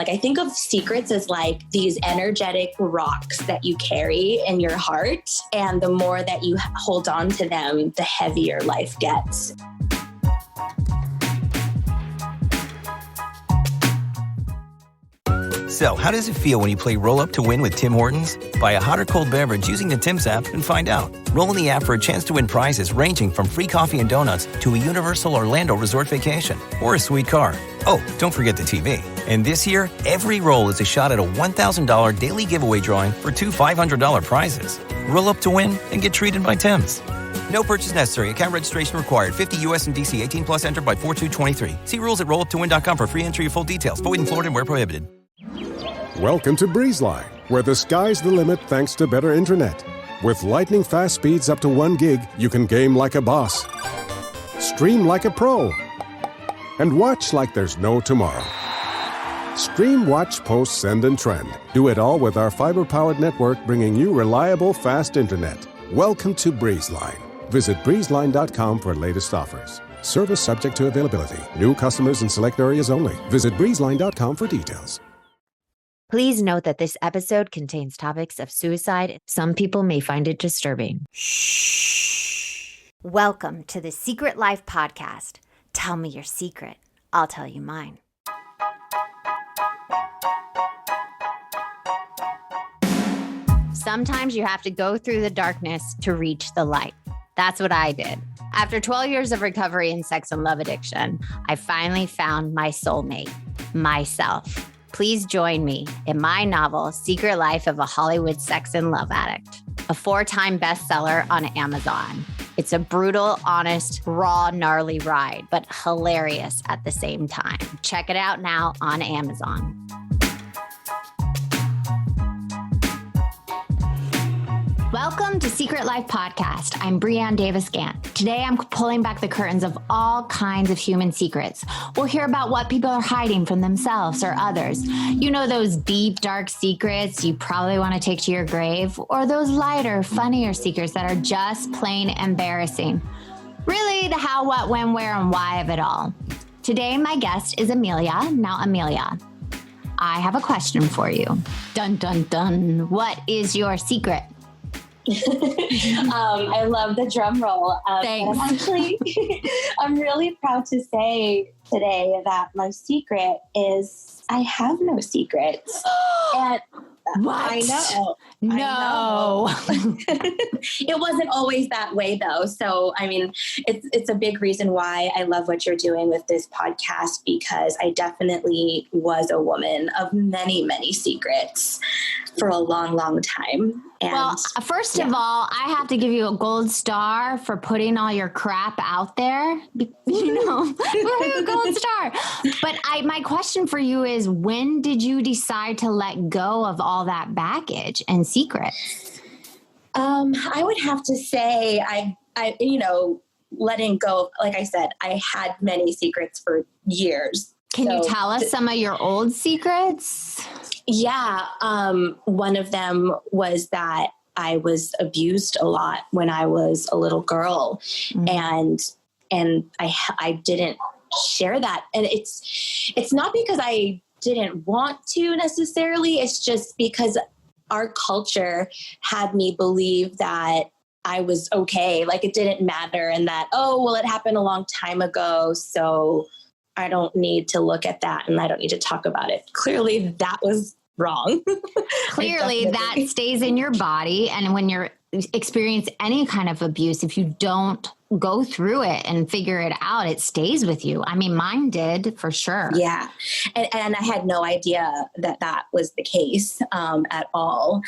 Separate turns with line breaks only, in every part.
Like, I think of secrets as like these energetic rocks that you carry in your heart. And the more that you hold on to them, the heavier life gets.
So, how does it feel when you play Roll Up to Win with Tim Hortons? Buy a hot or cold beverage using the Tim's app and find out. Roll in the app for a chance to win prizes ranging from free coffee and donuts to a Universal Orlando resort vacation or a sweet car. Oh, don't forget the TV. And this year, every roll is a shot at a $1,000 daily giveaway drawing for two $500 prizes. Roll up to win and get treated by Tim's. No purchase necessary. Account registration required. 50 U.S. and D.C. 18 plus entered by 4/2/23. See rules at rolluptowin.com for free entry or full details. Void in Florida and where prohibited.
Welcome to BreezeLine, where the sky's the limit thanks to better internet. With lightning-fast speeds up to 1 gig, you can game like a boss, stream like a pro, and watch like there's no tomorrow. Stream, watch, post, send, and trend. Do it all with our fiber-powered network, bringing you reliable, fast internet. Welcome to BreezeLine. Visit breezeline.com for latest offers. Service subject to availability. New customers in select areas only. Visit breezeline.com for details.
Please note that this episode contains topics of suicide. Some people may find it disturbing. Shh. Welcome to the Secret Life Podcast. Tell me your secret. I'll tell you mine. Sometimes you have to go through the darkness to reach the light. That's what I did. After 12 years of recovery in sex and love addiction, I finally found my soulmate, myself. Please join me in my novel, Secret Life of a Hollywood Sex and Love Addict, a 4-time bestseller on Amazon. It's a brutal, honest, raw, gnarly ride, but hilarious at the same time. Check it out now on Amazon. Welcome to Secret Life Podcast. I'm Brianne Davis Gant. Today, I'm pulling back the curtains of all kinds of human secrets. We'll hear about what people are hiding from themselves or others. You know, those deep, dark secrets you probably want to take to your grave, or those lighter, funnier secrets that are just plain embarrassing. Really, the how, what, when, where, and why of it all. Today, my guest is Amelia. Now, Amelia, I have a question for you. Dun, dun, dun. What is your secret?
I love the drum roll.
Thanks.
I'm really proud to say today that my secret is I have no secrets. And
what?
I know.
No.
It wasn't always that way though. So, I mean, it's a big reason why I love what you're doing with this podcast, because I definitely was a woman of many, many secrets for a long, long time. And,
well, first of all, I have to give you a gold star for putting all your crap out there. You know, a gold star. But my question for you is, when did you decide to let go of all that baggage and secrets?
I would have to say I letting go. Like I said, I had many secrets for years.
Can you tell us some of your old secrets?
Yeah. One of them was that I was abused a lot when I was a little girl, and I didn't share that. And it's not because I didn't want to necessarily. It's just because our culture had me believe that I was okay. Like it didn't matter. And that, it happened a long time ago. So I don't need to look at that and I don't need to talk about it. Clearly that was wrong.
Clearly that stays in your body. And when you're experience any kind of abuse, if you don't go through it and figure it out, it stays with you. I mean, mine did for sure.
Yeah. And I had no idea that was the case at all.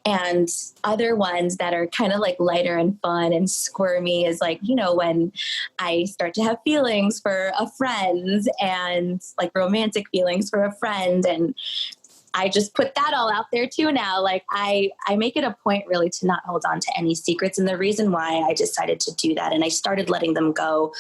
And other ones that are kind of like lighter and fun and squirmy is like, when I start to have feelings for a friend and like romantic feelings for a friend, and I just put that all out there too now. Like I make it a point really to not hold on to any secrets. And the reason why I decided to do that, and I started letting them go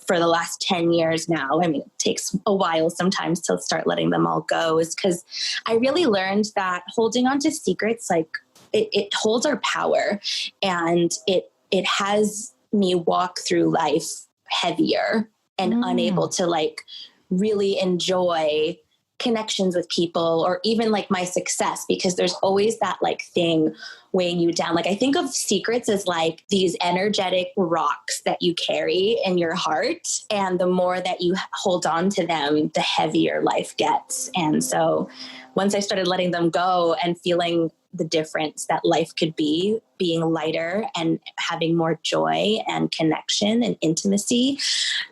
for the last 10 years now. I mean, it takes a while sometimes to start letting them all go, is because I really learned that holding on to secrets, like it holds our power, and it has me walk through life heavier and unable to like really enjoy connections with people or even like my success, because there's always that like thing weighing you down. Like I think of secrets as like these energetic rocks that you carry in your heart. And the more that you hold on to them, the heavier life gets. And so once I started letting them go and feeling the difference that life could be, being lighter and having more joy and connection and intimacy,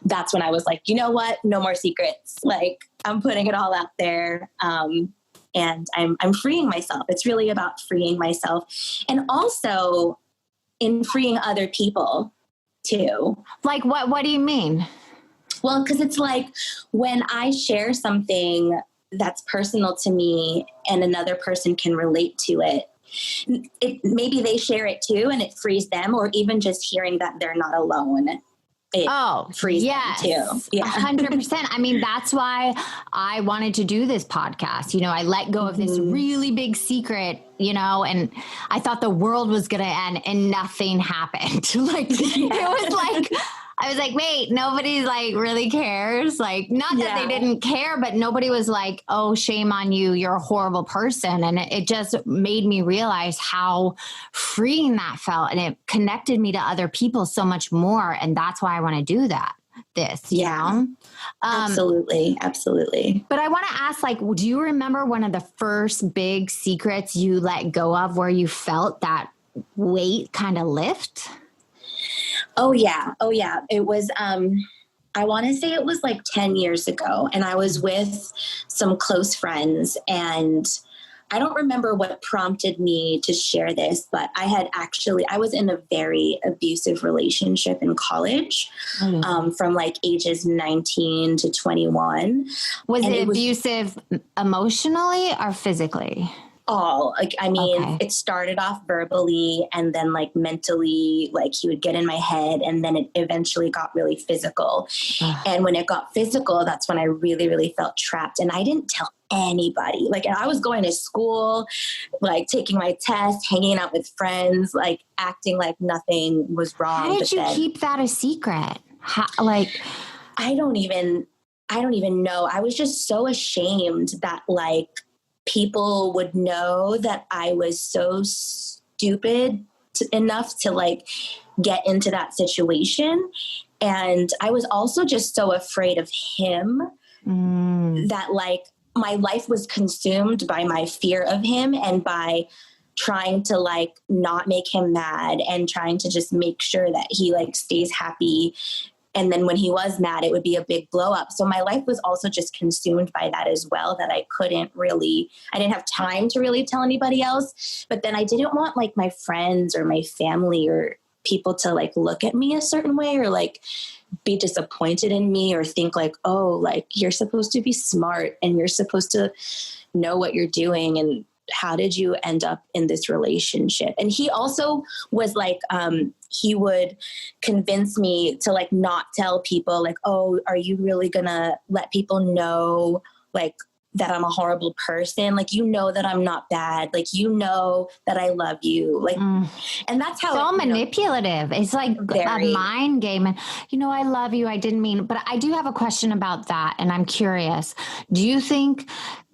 that's when I was like, you know what? No more secrets. Like I'm putting it all out there. And I'm freeing myself. It's really about freeing myself and also in freeing other people too.
Like what do you mean?
Well, because it's like when I share something that's personal to me and another person can relate to it, maybe they share it too and it frees them, or even just hearing that they're not alone. It frees them too. Yeah.
100%. I mean, that's why I wanted to do this podcast. You know, I let go of this really big secret, you know, and I thought the world was going to end and nothing happened. Like it was like, I was like, wait, nobody like really cares. Like, not that they didn't care, but nobody was like, oh, shame on you. You're a horrible person. And it just made me realize how freeing that felt. And it connected me to other people so much more. And that's why I want to do this, you know?
Absolutely. Absolutely.
But I want to ask, like, do you remember one of the first big secrets you let go of where you felt that weight kind of lift?
Oh yeah. It was, I want to say it was like 10 years ago, and I was with some close friends, and I don't remember what prompted me to share this, but I was in a very abusive relationship in college, from like ages 19 to 21.
Was it abusive emotionally or physically?
All like, I mean, It started off verbally and then like mentally, like he would get in my head, and then it eventually got really physical. And when it got physical, that's when I really, really felt trapped. And I didn't tell anybody. Like, and I was going to school, like taking my test, hanging out with friends, like acting like nothing was wrong.
How did you keep that a secret?
I don't even know. I was just so ashamed that like people would know that I was so stupid enough to like get into that situation. And I was also just so afraid of him that like my life was consumed by my fear of him and by trying to like not make him mad and trying to just make sure that he like stays happy. And then when he was mad, it would be a big blow up. So my life was also just consumed by that as well, that I didn't have time to really tell anybody else. But then I didn't want like my friends or my family or people to like look at me a certain way or like be disappointed in me or think like, oh, like you're supposed to be smart and you're supposed to know what you're doing. And how did you end up in this relationship? And he also was like, he would convince me to like not tell people like, oh, are you really gonna let people know like that I'm a horrible person? Like, you know that I'm not bad. Like, you know that I love you. Like, and that's how
so manipulative. It's like a mind game. And, you know, I love you. I didn't mean, but I do have a question about that. And I'm curious, do you think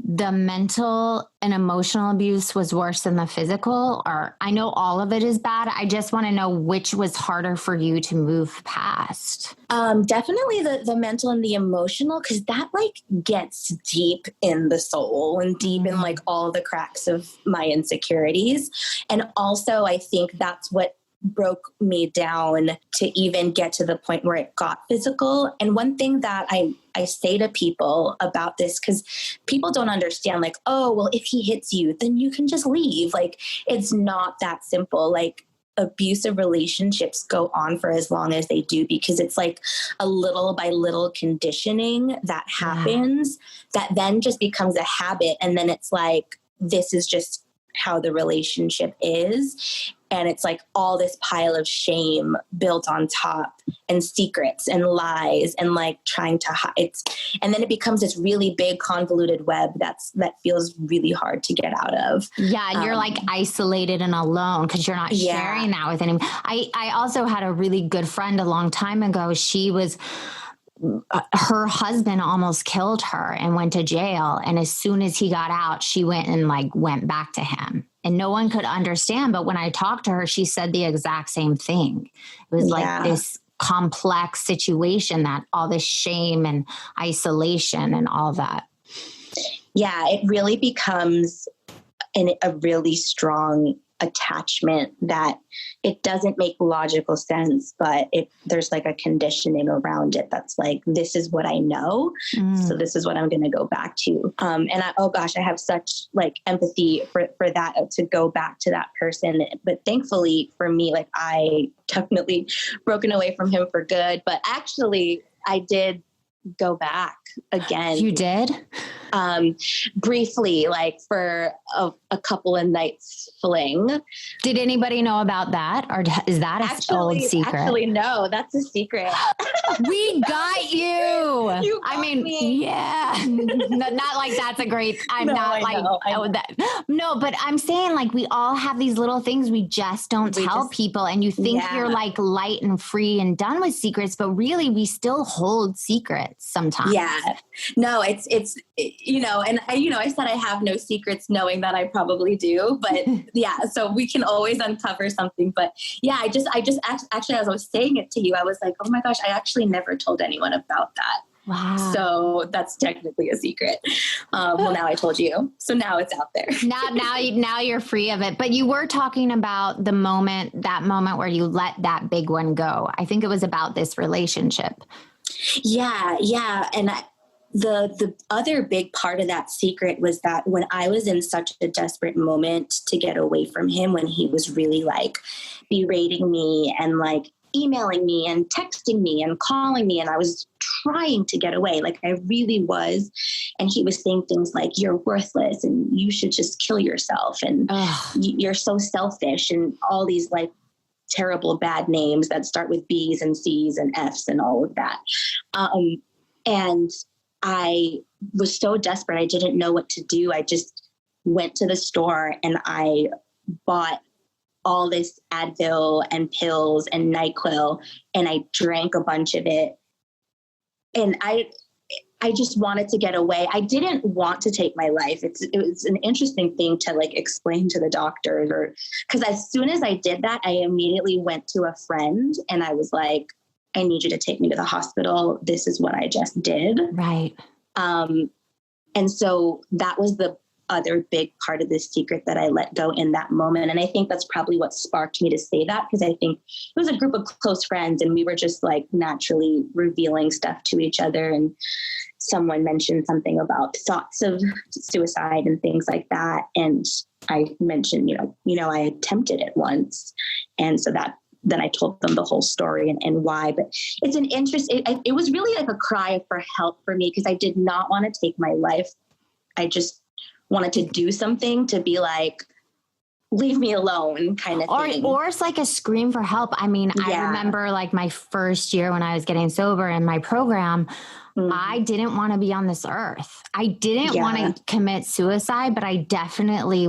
the mental and emotional abuse was worse than the physical? Or I know all of it is bad. I just want to know which was harder for you to move past.
Definitely the mental and the emotional, because that like gets deep in the soul and deep in like all the cracks of my insecurities. And also I think that's what broke me down to even get to the point where it got physical. And one thing that I say to people about this, because people don't understand like, oh, well, if he hits you, then you can just leave. Like, it's not that simple. Like, abusive relationships go on for as long as they do, because it's like a little by little conditioning that happens that then just becomes a habit. And then it's like, this is just how the relationship is. And it's like all this pile of shame built on top, and secrets and lies and like trying to hide. And then it becomes this really big convoluted web that feels really hard to get out of.
Yeah. And you're like isolated and alone because you're not sharing that with anyone. I also had a really good friend a long time ago. She was her husband almost killed her and went to jail. And as soon as he got out, she went and went back to him, and no one could understand. But when I talked to her, she said the exact same thing. It was like this complex situation, that all this shame and isolation and all that.
Yeah, it really becomes a really strong attachment that it doesn't make logical sense, but there's like a conditioning around it that's like, this is what I know. So this is what I'm going to go back to. And I have such like empathy for that, to go back to that person. But thankfully for me, like I definitely broken away from him for good, but actually I did go back again.
You did?
Briefly, like for a couple of nights fling.
Did anybody know about that? Or is that an old secret?
Actually, no, that's a secret.
We got you.
You got me.
Yeah. Not like that's a great, I'm not like, no, but I'm saying like we all have these little things we just don't tell people. And you think you're like light and free and done with secrets, but really we still hold secrets sometimes.
Yeah. No, it's, and I said I have no secrets, knowing that I probably do, but yeah, so we can always uncover something. But yeah, I just actually, as I was saying it to you, I was like, oh my gosh, I actually never told anyone about that.
Wow.
So that's technically a secret. Well, now I told you, so now it's out there.
now you're free of it. But you were talking about that moment where you let that big one go. I think it was about this relationship. Yeah.
And the other big part of that secret was that when I was in such a desperate moment to get away from him, when he was really like berating me and like emailing me and texting me and calling me, and I was trying to get away, like I really was. And he was saying things like, you're worthless and you should just kill yourself. And you're so selfish, and all these like terrible bad names that start with B's and C's and F's and all of that. And I was so desperate. I didn't know what to do. I just went to the store and I bought all this Advil and pills and NyQuil, and I drank a bunch of it. And I just wanted to get away. I didn't want to take my life. It was an interesting thing to like explain to the doctors, because as soon as I did that, I immediately went to a friend and I was like, I need you to take me to the hospital. This is what I just did.
Right.
And so that was the other big part of this secret that I let go in that moment. And I think that's probably what sparked me to say that, because I think it was a group of close friends and we were just like naturally revealing stuff to each other. And someone mentioned something about thoughts of suicide and things like that. And I mentioned, I attempted it once. And so then I told them the whole story and why. But it's it was really like a cry for help for me, because I did not want to take my life. I just wanted to do something to be like, leave me alone kind of thing.
Or it's like a scream for help. I mean, I remember like my first year when I was getting sober in my program, I didn't want to be on this earth. I didn't want to commit suicide, but I definitely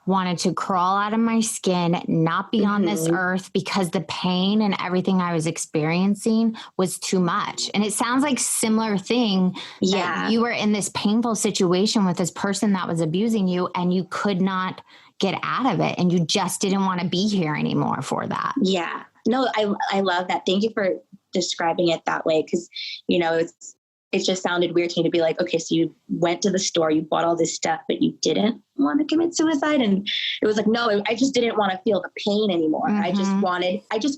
wanted to crawl out of my skin, not be on this earth, because the pain and everything I was experiencing was too much. And it sounds like similar thing that you were in this painful situation with this person that was abusing you and you could not get out of it. And you just didn't want to be here anymore for that.
Yeah. No, I love that. Thank you for describing it that way. Cause it just sounded weird to me to be like, okay, so you went to the store, you bought all this stuff, but you didn't want to commit suicide. And it was like, no, I just didn't want to feel the pain anymore. I just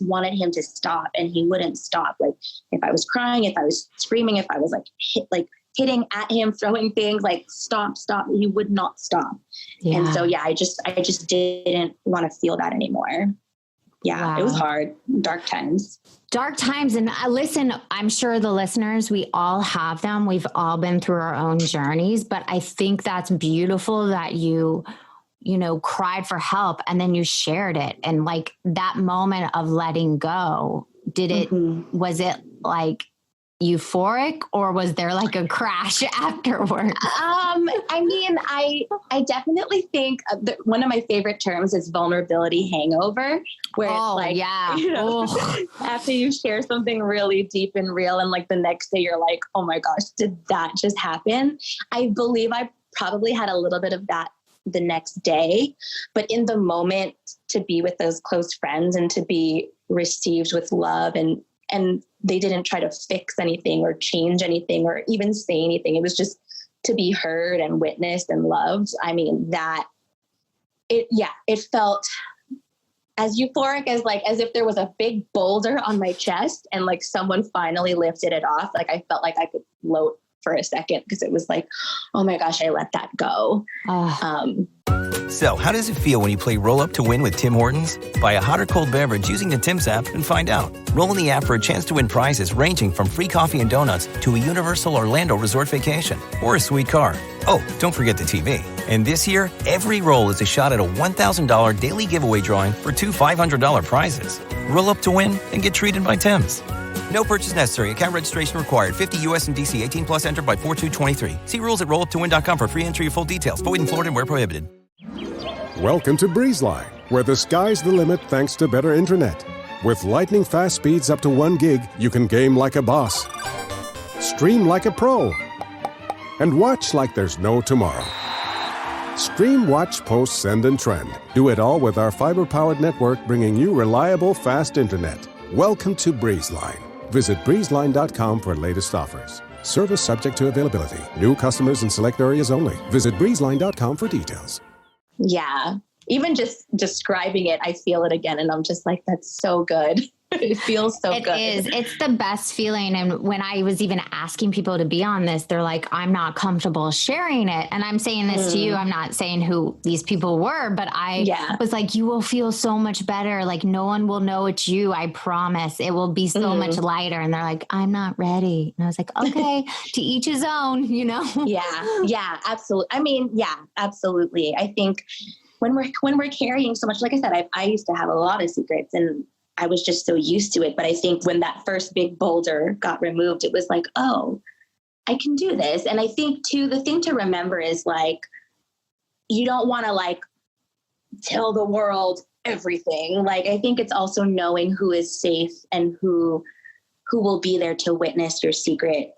wanted him to stop, and he wouldn't stop. Like if I was crying, if I was screaming, if I was hitting at him, throwing things, like stop, he would not stop. Yeah. And so, I just didn't want to feel that anymore. Yeah, wow. It was hard. Dark times.
And listen, I'm sure the listeners, we all have them. We've all been through our own journeys, but I think that's beautiful that you cried for help and then you shared it. And like that moment of letting go, was it like euphoric, or was there like a crash afterward?
I mean, I definitely think one of my favorite terms is vulnerability hangover, where it's like,
yeah.
After you share something really deep and real, and like the next day you're like, oh my gosh, did that just happen? I believe I probably had a little bit of that the next day, but in the moment, to be with those close friends and to be received with love, and they didn't try to fix anything or change anything or even say anything. It was just to be heard and witnessed and loved. I mean, it felt as euphoric as if there was a big boulder on my chest and like someone finally lifted it off. Like I felt like I could float for a second, because it was like, oh my gosh, I let that go.
So, how does it feel when you play Roll Up to Win with Tim Hortons? Buy a hot or cold beverage using the Tim's app and find out. Roll in the app for a chance to win prizes ranging from free coffee and donuts to a Universal Orlando resort vacation or a sweet car. Oh, don't forget the TV. And this year, every roll is a shot at a $1,000 daily giveaway drawing for two $500 prizes. Roll up to win and get treated by Tim's. No purchase necessary. Account registration required. 50 U.S. and D.C. 18 plus entered by 4/2/23. See rules at rolluptowin.com for free entry or full details. Void in Florida and where prohibited.
Welcome to BreezeLine, where the sky's the limit thanks to better internet. With lightning fast speeds up to 1 gig, you can game like a boss, stream like a pro, and watch like there's no tomorrow. Stream, watch, post, send, and trend. Do it all with our fiber-powered network, bringing you reliable, fast internet. Welcome to BreezeLine. Visit breezeline.com for latest offers. Service subject to availability. New customers in select areas only. Visit breezeline.com for details.
Yeah. Even just describing it, I feel it again. And I'm just like, that's so good. It feels so good.
It is. It's the best feeling. And when I was even asking people to be on this, they're like, I'm not comfortable sharing it. And I'm saying this to you. I'm not saying who these people were, but I was like, you will feel so much better. Like no one will know it's you. I promise it will be so much lighter. And they're like, I'm not ready. And I was like, okay, to each his own, you know?
Yeah, absolutely. I mean, yeah, absolutely. I think when we're carrying so much, like I said, I used to have a lot of secrets and I was just so used to it. But I think when that first big boulder got removed, it was like, oh, I can do this. And I think too, the thing to remember is like, you don't want to like tell the world everything. Like, I think it's also knowing who is safe and who will be there to witness your secret.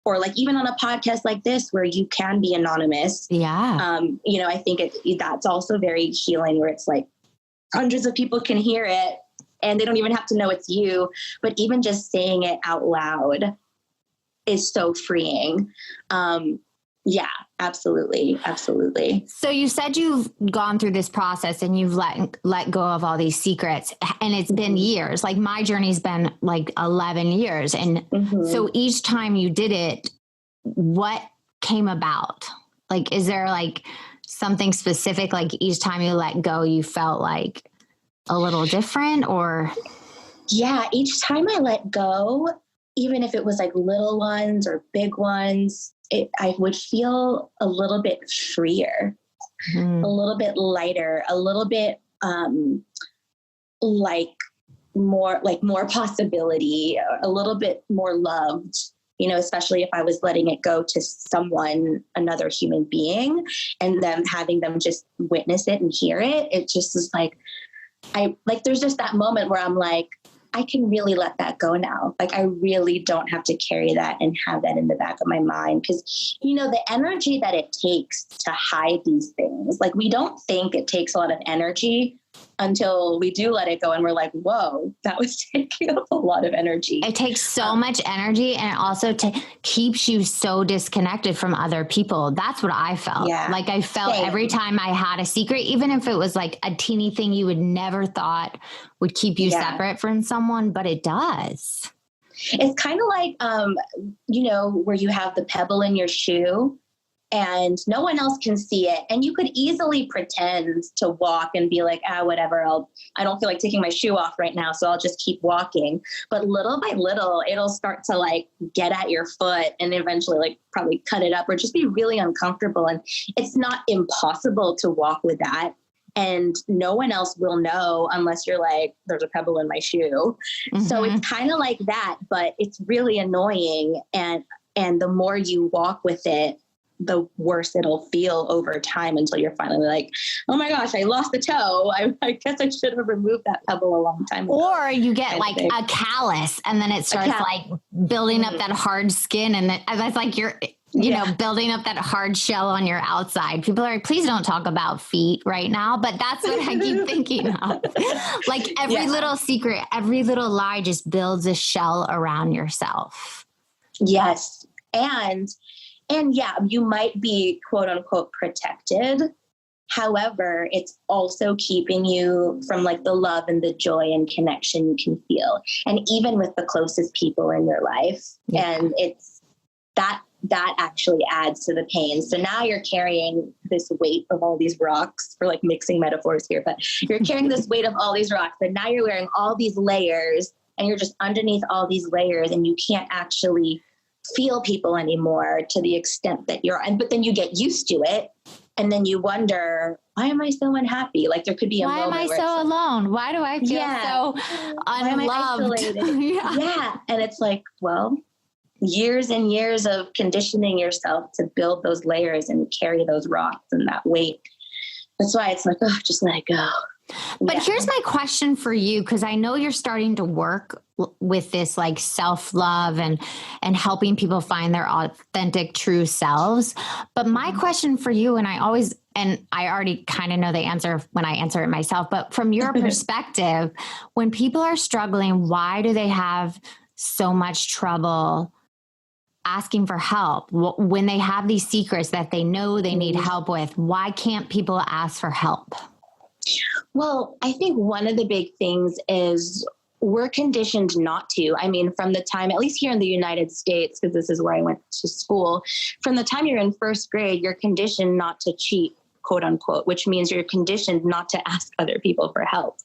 Or like even on a podcast like this, where you can be anonymous.
Yeah.
I think that's also very healing, where it's like hundreds of people can hear it and they don't even have to know it's you. But even just saying it out loud is so freeing. Yeah, absolutely. Absolutely.
So you said you've gone through this process and you've let go of all these secrets, and it's been years. Like my journey's been like 11 years. And so each time you did it, what came about? Like, is there like something specific? Like each time you let go, you felt like a little different, or?
Yeah. Each time I let go, even if it was like little ones or big ones, I would feel a little bit freer, a little bit lighter, a little bit like more possibility, a little bit more loved, especially if I was letting it go to someone, another human being, and then having them just witness it and hear it. It just is like, there's just that moment where I'm like, I can really let that go now. Like, I really don't have to carry that and have that in the back of my mind. Because, the energy that it takes to hide these things, like we don't think it takes a lot of energy until we do let it go. And we're like, whoa, that was taking up a lot of energy.
It takes so much energy, and it also keeps you so disconnected from other people. That's what I felt.
Yeah.
Like I felt every time I had a secret, even if it was like a teeny thing you would never thought would keep you separate from someone, but it does.
It's kind of like, where you have the pebble in your shoe and no one else can see it. And you could easily pretend to walk and be like, whatever, I don't feel like taking my shoe off right now, so I'll just keep walking. But little by little, it'll start to like get at your foot and eventually like probably cut it up or just be really uncomfortable. And it's not impossible to walk with that. and no one else will know unless you're like, there's a pebble in my shoe. So it's kind of like that, but it's really annoying. And the more you walk with it, the worse it'll feel over time until you're finally like, oh my gosh, I lost the toe. I guess I should have removed that pebble a long time ago.
Or you get like a callus and then it starts like building up that hard skin. And that's like you're, you know, building up that hard shell on your outside. People are like, please don't talk about feet right now. But that's what I keep thinking of. Like every little secret, every little lie just builds a shell around yourself.
Yes. And yeah, you might be quote unquote protected. However, it's also keeping you from like the love and the joy and connection you can feel. And even with the closest people in your life. And it's that actually adds to the pain. So now you're carrying this weight of all these rocks, for like mixing metaphors here, but you're carrying this weight of all these rocks, but now you're wearing all these layers and you're just underneath all these layers and you can't actually feel people anymore to the extent that but then you get used to it. And then you wonder, why am I so unhappy? Like there could be a moment
why am I so alone? Why do I feel so unloved?
Yeah. And it's like, well, years and years of conditioning yourself to build those layers and carry those rocks and that weight. That's why it's like, oh, just let it go.
But here's my question for you, because I know you're starting to work with this like self-love and helping people find their authentic, true selves. But my question for you, and I already kind of know the answer when I answer it myself, but from your perspective, when people are struggling, why do they have so much trouble asking for help? When they have these secrets that they know they need help with, why can't people ask for help?
Well, I think one of the big things is we're conditioned not to. I mean, from the time, at least here in the United States, because this is where I went to school, from the time you're in first grade, you're conditioned not to cheat, quote unquote, which means you're conditioned not to ask other people for help.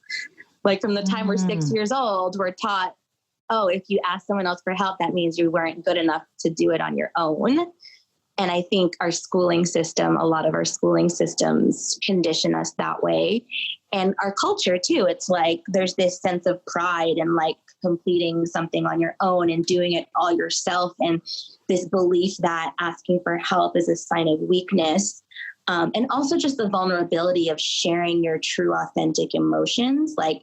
Like from the time we're 6 years old, we're taught, oh, if you ask someone else for help, that means you weren't good enough to do it on your own. And I think a lot of our schooling systems condition us that way. And our culture too, it's like there's this sense of pride and like completing something on your own and doing it all yourself. And this belief that asking for help is a sign of weakness. And also just the vulnerability of sharing your true, authentic emotions. Like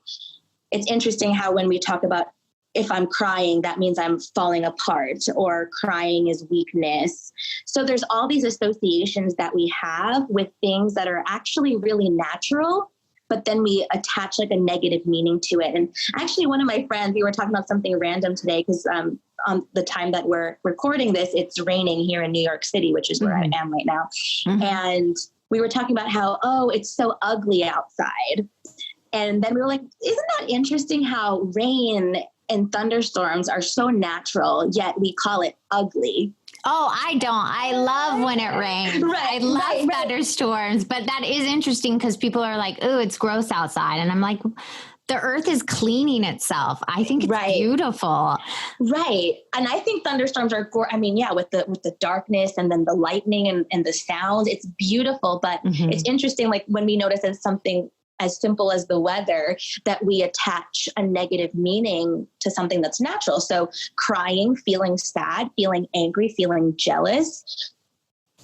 it's interesting how when we talk about if I'm crying, that means I'm falling apart, or crying is weakness. So there's all these associations that we have with things that are actually really natural, but then we attach like a negative meaning to it. And actually one of my friends, we were talking about something random today because on the time that we're recording this, it's raining here in New York City, which is where I am right now. And we were talking about how, it's so ugly outside. And then we were like, isn't that interesting how rain and thunderstorms are so natural, yet we call it ugly?
Oh, I don't. I love when it rains. I love thunderstorms, but that is interesting because people are like, oh, it's gross outside. And I'm like, the earth is cleaning itself. I think it's beautiful. Right.
And I think thunderstorms are, with the darkness and then the lightning and the sound, it's beautiful. But it's interesting, like when we notice as something as simple as the weather, that we attach a negative meaning to something that's natural. So crying, feeling sad, feeling angry, feeling jealous,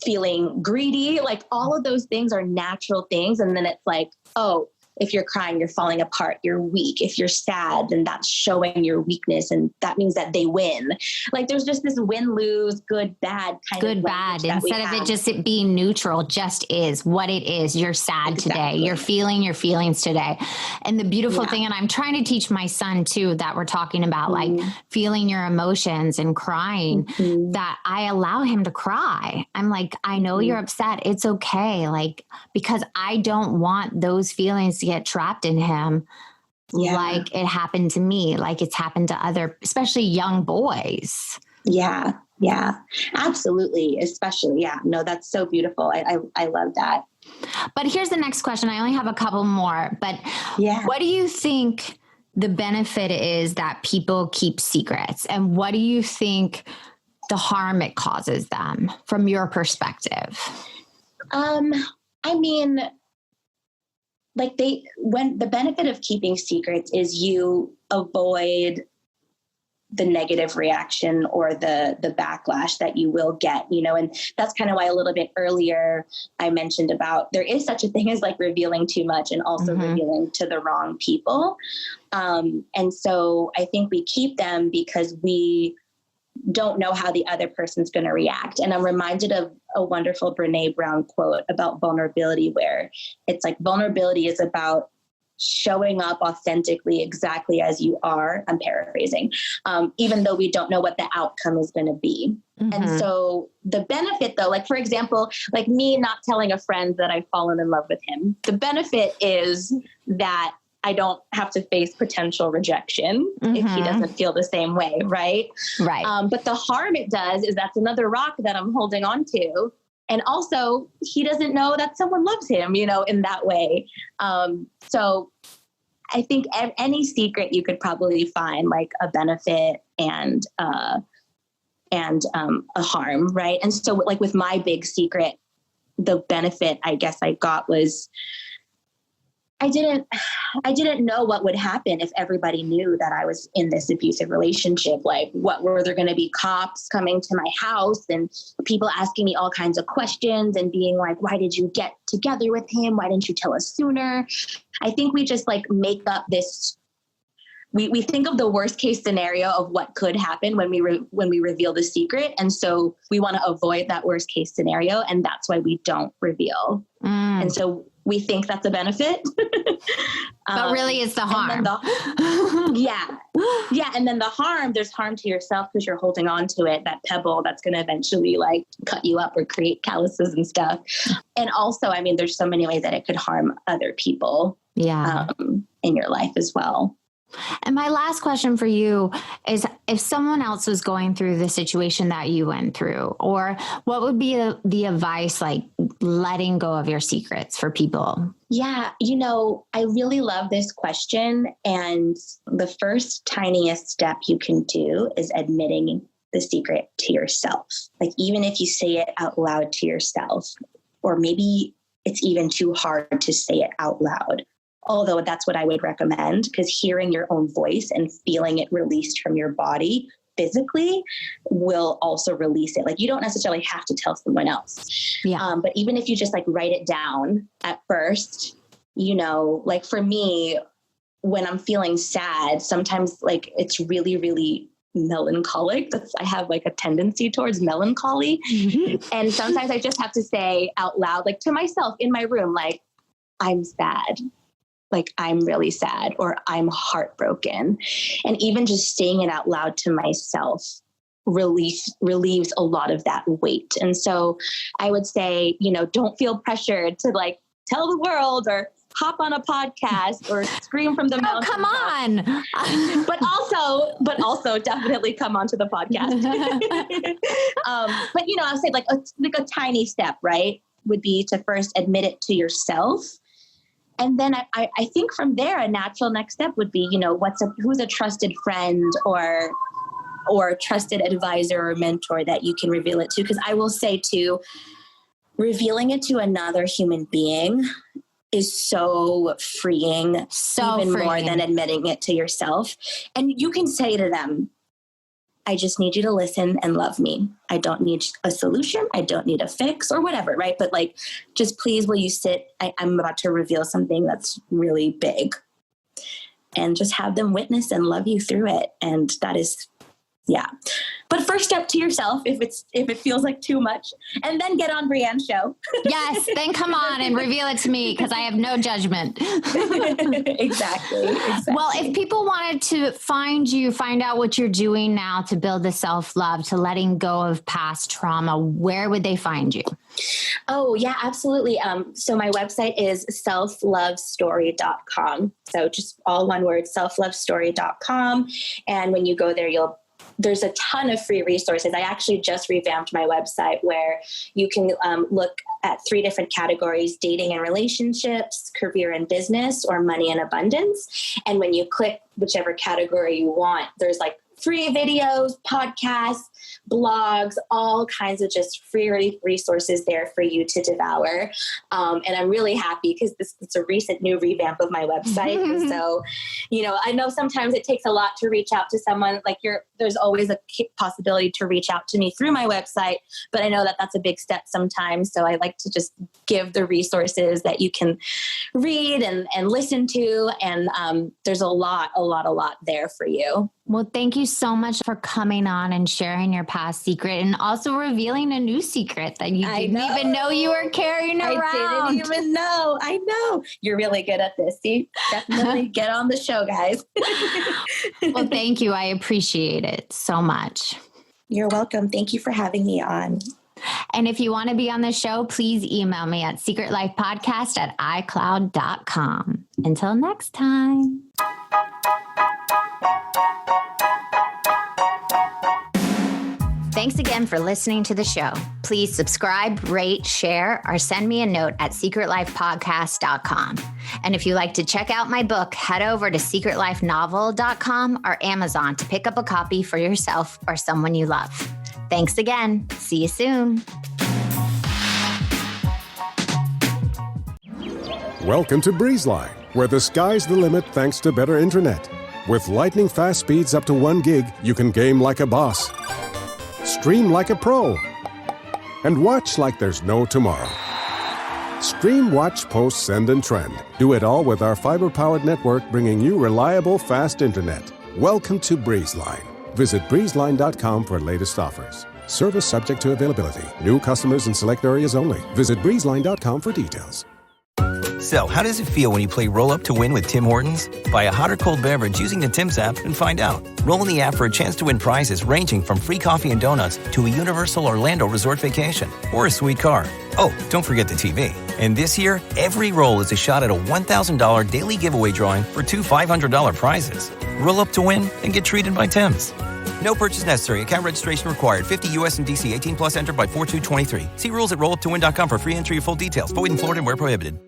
feeling greedy, like all of those things are natural things. And then it's like, oh, if you're crying, you're falling apart, you're weak. If you're sad, then that's showing your weakness. And that means that they win. Like there's just this win-lose, good, bad kind of.
Good, bad. Instead of it just being neutral, just is what it is. You're sad today. You're feeling your feelings today. And the beautiful thing, and I'm trying to teach my son too, that we're talking about like feeling your emotions and crying, that I allow him to cry. I'm like, I know you're upset. It's okay. Like, because I don't want those feelings to get trapped in him like it happened to me, like it's happened to other, especially young boys.
Yeah, absolutely. Especially. Yeah, no, that's so beautiful. I love that.
But here's the next question. I only have a couple more, but what do you think the benefit is that people keep secrets? And what do you think the harm it causes them from your perspective?
when the benefit of keeping secrets is you avoid the negative reaction or the backlash that you will get, and that's kind of why a little bit earlier I mentioned about there is such a thing as like revealing too much and also revealing to the wrong people. And so I think we keep them because we don't know how the other person's going to react. And I'm reminded of a wonderful Brene Brown quote about vulnerability, where it's like vulnerability is about showing up authentically exactly as you are. I'm paraphrasing, even though we don't know what the outcome is going to be. And so the benefit though, like for example, like me not telling a friend that I've fallen in love with him, the benefit is that I don't have to face potential rejection if he doesn't feel the same way. Right. But the harm it does is that's another rock that I'm holding on to. And also he doesn't know that someone loves him, in that way. So I think any secret you could probably find like a benefit and a harm. Right. And so like with my big secret, the benefit I guess I got was I didn't know what would happen if everybody knew that I was in this abusive relationship. Like, were there going to be cops coming to my house and people asking me all kinds of questions and being like, why did you get together with him? Why didn't you tell us sooner? I think we just like make up this. We think of the worst case scenario of what could happen when we reveal the secret. And so we want to avoid that worst case scenario. And that's why we don't reveal. And so we think that's a benefit.
But really it's the harm.
Yeah. And then the harm, there's harm to yourself because you're holding on to it, that pebble that's going to eventually like cut you up or create calluses and stuff. And also, I mean, there's so many ways that it could harm other people in your life as well.
And my last question for you is, if someone else was going through the situation that you went through, or what would be the advice, like letting go of your secrets for people?
Yeah. I really love this question. And the first tiniest step you can do is admitting the secret to yourself. Like, even if you say it out loud to yourself, or maybe it's even too hard to say it out loud. Although that's what I would recommend, because hearing your own voice and feeling it released from your body physically will also release it. Like, you don't necessarily have to tell someone else. But even if you just like write it down at first, like for me, when I'm feeling sad, sometimes like it's really, really melancholic. I have like a tendency towards melancholy. And sometimes I just have to say out loud, like to myself in my room, like, I'm sad. Like, I'm really sad, or I'm heartbroken. And even just saying it out loud to myself relieves a lot of that weight. And so I would say, don't feel pressured to like tell the world or hop on a podcast or scream from the mountain.
Come on.
But also definitely come onto the podcast. But I'll say like a tiny step, right, would be to first admit it to yourself. And then I think from there, a natural next step would be, who's a trusted friend or trusted advisor or mentor that you can reveal it to. Because I will say too, revealing it to another human being is so freeing, more than admitting it to yourself. And you can say to them, I just need you to listen and love me. I don't need a solution. I don't need a fix or whatever, right? But like, just please, will you sit? I'm about to reveal something that's really big, and just have them witness and love you through it. And that is, But first step to yourself if it feels like too much, and then get on Brianne's show.
Yes, then come on and reveal it to me, because I have no judgment.
Exactly.
Well, if people wanted to find out what you're doing now to build the self-love, to letting go of past trauma, where would they find you?
Oh, yeah, absolutely. So my website is selflovestory.com. So just all one word, selflovestory.com. And when you go there, there's a ton of free resources. I actually just revamped my website where you can look at 3 different categories: dating and relationships, career and business, or money and abundance. And when you click whichever category you want, there's like free videos, podcasts, blogs, all kinds of just free resources there for you to devour. And I'm really happy because it's a recent new revamp of my website. And so, I know sometimes it takes a lot to reach out to someone. Like there's always a possibility to reach out to me through my website, but I know that that's a big step sometimes. So I like to just give the resources that you can read and listen to. And there's a lot there for you.
Well, thank you so much for coming on and sharing your past secret and also revealing a new secret that you didn't even know you were carrying around.
I didn't even know. I know. You're really good at this. See, definitely get on the show, guys.
Well, thank you. I appreciate it so much.
You're welcome. Thank you for having me on.
And if you want to be on the show, please email me at secretlifepodcast@icloud.com. Until next time. Thanks again for listening to the show. Please subscribe, rate, share, or send me a note at secretlifepodcast.com. And if you like to check out my book, head over to secretlifenovel.com or Amazon to pick up a copy for yourself or someone you love. Thanks again. See you soon.
Welcome to BreezeLine, where the sky's the limit thanks to better internet. With lightning fast speeds up to 1 gig, you can game like a boss, stream like a pro, and watch like there's no tomorrow. Stream, watch, post, send, and trend. Do it all with our fiber-powered network, bringing you reliable, fast internet. Welcome to BreezeLine. Visit breezeline.com for latest offers. Service subject to availability. New customers in select areas only. Visit breezeline.com for details.
So, how does it feel when you play Roll Up to Win with Tim Hortons? Buy a hot or cold beverage using the Tim's app and find out. Roll in the app for a chance to win prizes ranging from free coffee and donuts to a Universal Orlando resort vacation or a sweet car. Oh, don't forget the TV. And this year, every roll is a shot at a $1,000 daily giveaway drawing for 2 $500 prizes. Roll up to win and get treated by Tim's. No purchase necessary. Account registration required. 50 U.S. and D.C. 18 plus entered by 4/2/23. See rules at rolluptowin.com for free entry and full details. Void in Florida and where prohibited.